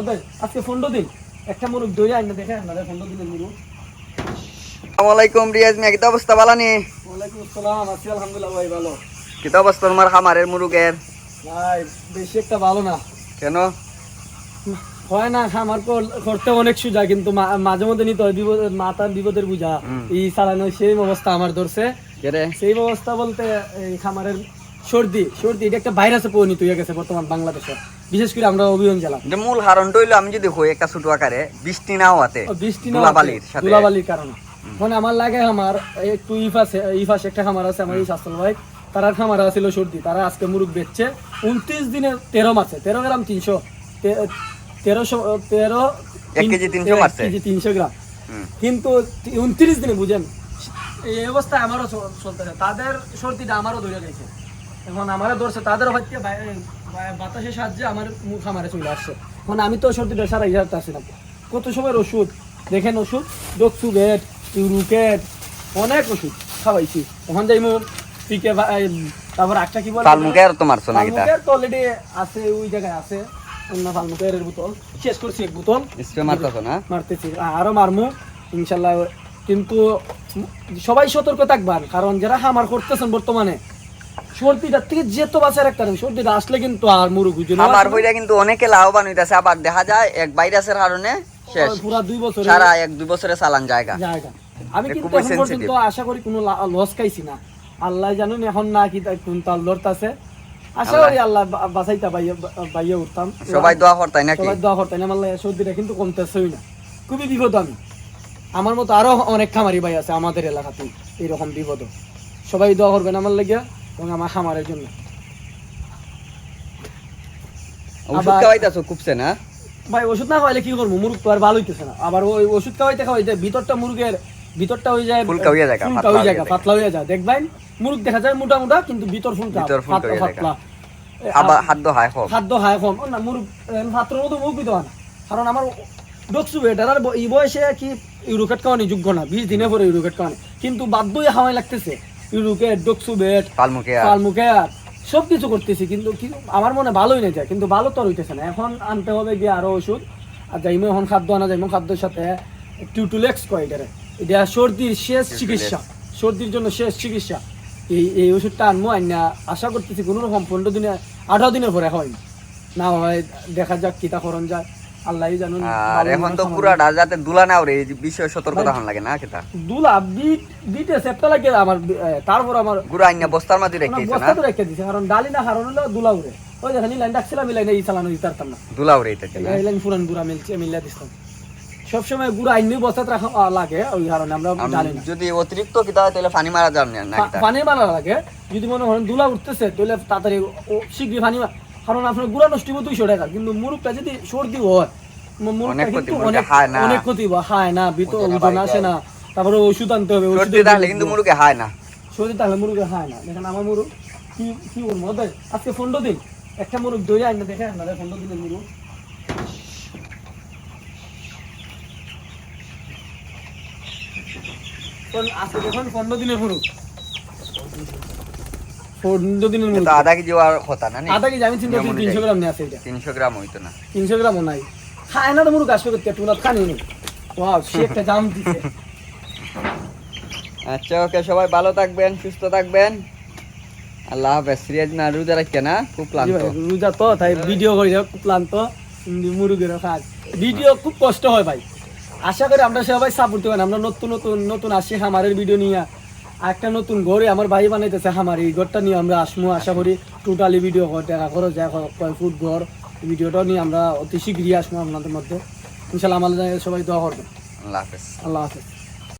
মধ্যে আজকে 15 দিন একটা মুরগ দই আইনা দেখে আপনাদের 15 দিনের মুরগ। আসসালামু আলাইকুম রিয়াজ মিয়া, কিতা অবস্থা বালানি? ওয়ালাইকুম আসসালাম, আছি আলহামদুলিল্লাহ ভাই ভালো। কিতা অবস্থা তোমার খামারের মুরগের? ভাই বেশি একটা ভালো না, কেন? হয় না খামার করতে অনেক সুজা, কিন্তু মাঝে মধ্যে নিতে হয় মাতার বিপদের বুঝা এই চালানো, সেই অবস্থা আমার ধরছে। সেই অবস্থা বলতে এই খামারের সর্দি এটা একটা ভাইরাসে পরিণত হয়ে গেছে বর্তমান বাংলাদেশে, বিশেষ করে আমরা অভিযান জেলা। মূল কারণটা হইলো আমি যদি হই একটা ছোট আকারে বৃষ্টি না হওয়াতে, ধুলাবালির কারণে। মানে আমার লাগে আমার একটু ইফাস একটা খামার আছে আমার এই স্বাস্থ্য ভাই, তারা খামার ছিল সর্দি, তারা আজকে মুরগ বেচছে 29 দিনে 13 মাসে 13 গ্রাম 300 300 গ্রাম, কিন্তু 29 দিনে বুঝেন এই অবস্থায় আমারও চলতেছে। তাদের সর্দিটা আমারও ধরে গেছে, এখন আমারও ধরছে, তাদের হচ্ছে বাতাসের সাহায্যে আমার খামারে চলে আসছে। এখন আমি তো সর্দিটা সারা ইহাতে আসি না, কত সময়ের ওষুধ দেখেন, ওষুধ ডক্সুবেট, ইউরুকেট, অনেক ওষুধ খাওয়াইছি। এখন যাই পিকে, তারপর একটা কি বলে অলরেডি আছে ওই জায়গায় আছে অন্য ফালমুকের বোতল, শেষ করছি এক বোতল মারতেছি, আরো মারমু ইনশাল্লাহ। কিন্তু সবাই সতর্ক থাকবেন, কারণ যারা খামার করতেছেন বর্তমানে সর্দিটা থেকে যেত বাঁচার একটা সর্দিটা আসলে কিন্তু আর মুরগ আমার হইরা কিন্তু অনেকে লাভবান হইতাছে, আবার দেখা যায় এক ভাইরাসের কারণে শেষ পুরো 2 বছর সারা 1-2 বছরে চালান জায়গা। আমি কিন্তু এখন পর্যন্ত আশা করি কোনো লস খাইছি না, আল্লাহ জানেন এখন না কি কোন তাল লড়তাছে, আশা করি আল্লাহ বাঁচাইতা বাইয়ে উঠতাম। সবাই দোয়া করতাই নাকি? সবাই দোয়া করতাই না, আল্লাহ সর্দিটা কিন্তু কমতেছেই না, খুবই বিপদ। আমি আমার মতো আরো অনেক খামারি ভাই আছে আমাদের এলাকাতে এইরকম বিপদ, সবাই দোয়া করবেন আমার লাগিয়া এবং আমার খামারের জন্য। ওষুধ খাওয়াইতাছো খুবছে না ভাই? ওষুধ না খাওয়াইলে কি করবো, মুরগ তো আর ভালো হইতেছে না, আবার ওই ওষুধ খাওয়াইতে ভিতরটা মুরগের ভিতরটা হয়ে যায় পাতলা হয়ে যায়, দেখবেন মুরগ দেখা যায় মোটা মোটা, কিন্তু ভিতর ফুলকা পাতলা, আবার খাদ্য হায় কম না, মুরগ পাত্রের মতো মুখ দিতে হয় না। কারণ আমার ডক্সুবেট আর এই বয়সে কি ইউরোকেট খাওয়ানি যোগ্য না, 20 দিনে পরে ইউরোকেট খাওয়ানি, কিন্তু বাধ্যই হাওয়াই লাগতেছে ইউরোকেট, ডক্সুবেট, পালমুকেয়ার সব কিছু করতেছি, কিন্তু আমার মনে ভালোই নাই যায়, কিন্তু ভালো তো হইতেছে না। এখন আনতে হবে গিয়ে আরো ওষুধ, আর যাইমো এখন খাদ্য আনা যাইমো, খাদ্যের সাথে টিউটুলেক্স কয় এটা সর্দির শেষ চিকিৎসা, সর্দির জন্য শেষ চিকিৎসা। এই ওষুধটা আনবো, আইনা আশা করতেছি কোনো রকম 15 দিনে 18 দিনের পরে হয় না হয়, দেখা যাক কিতা করণ যায়, আল্লাহই জানেন। আর এখন তো পুরাটা যাতে দুলা না ওরে এই বিষয়ে সতর্কতা হন লাগে না কিতা দুলা বিটে সেপটা লাগে আমার, তারপর আমার গুড়া আইনা বস্তার মধ্যে রেখে দিছে না, বস্তা তো রেখে দিছে, কারণ ডালি না কারণ হলো দুলা উড়ে। ওই দেখেন লাইন ডাকছিলাম, এই লাইনে এই চালানো দিতারতাম না, দুলা উড়ে এটা এই লাইন পুরান গুড়া মিল্লা দিতাম। সব সময় গুড়া আইনি বস্তাতে রাখা লাগে, ওই কারণে আমরা ডালি না। যদি অতিরিক্ত কিতা হয় তাহলে পানি মারা যাবে না, পানি মারা লাগে। যদি মনে করেন দুলা উঠতেছে তাহলে তাড়াতাড়ি শীঘ্রই পানি, কারণ আপনার গুড়া নষ্ট হবে 200 টাকা, কিন্তু মুরগটা যদি সর্দি হয় অনেক ক্ষতি হয় না, ভিতর ওজন আসে না, তারপরে ওষুধ আনতে হবে, সর্দি থাকলে কিন্তু মুরগে হয় না, সর্দি থাকলে মুরগে হয় না। দেখেন আমার মুরগ কি করবো, আজকে 15 দিন একটা মুরগ দই আইনা দেখে আপনাদের 15 দিনের মুরগ। আজকে দেখুন 15 দিনের মুরগ, 15 দিনের মুরগ আধা কেজি হওয়ার কথা না, আধা কেজি আমি চিন্তা করি 300 গ্রাম নিয়ে আসে, এটা 300 গ্রাম হইতো না, 300 গ্রামও নাই, খায় না তো মুরগ আসবে করতে টুনা খানি নি। ওয়াও, সে একটা জাম দিছে। আচ্ছা ওকে, সবাই ভালো থাকবেন, সুস্থ থাকবেন, আল্লাহ হাফেজ। সিরিয়াজ না রোজা রাখছে না, খুব ক্লান্ত রোজা তো, তাই ভিডিও করি খুব ক্লান্ত, মুরগের কাজ ভিডিও খুব কষ্ট হয় ভাই। আশা করি আমরা সবাই সাপোর্ট করবেন, আমরা নতুন আসি খামারের ভিডিও নিয়ে, একটা নতুন ঘরে আমার ভাই বানাইতেছে খামার, এই ঘরটা নিয়ে আমরা আসবো, আশা করি টোটালি ভিডিও দেখা করো যায় কয় ফুট ঘর, ভিডিওটা নিয়ে আমরা অতি শীঘ্রই আসবো আপনাদের মধ্যে ইনশাল্লাহ। আমাদের সবাই দোয়া করবেন। আল্লাহ হাফেজ। আল্লাহ হাফেজ।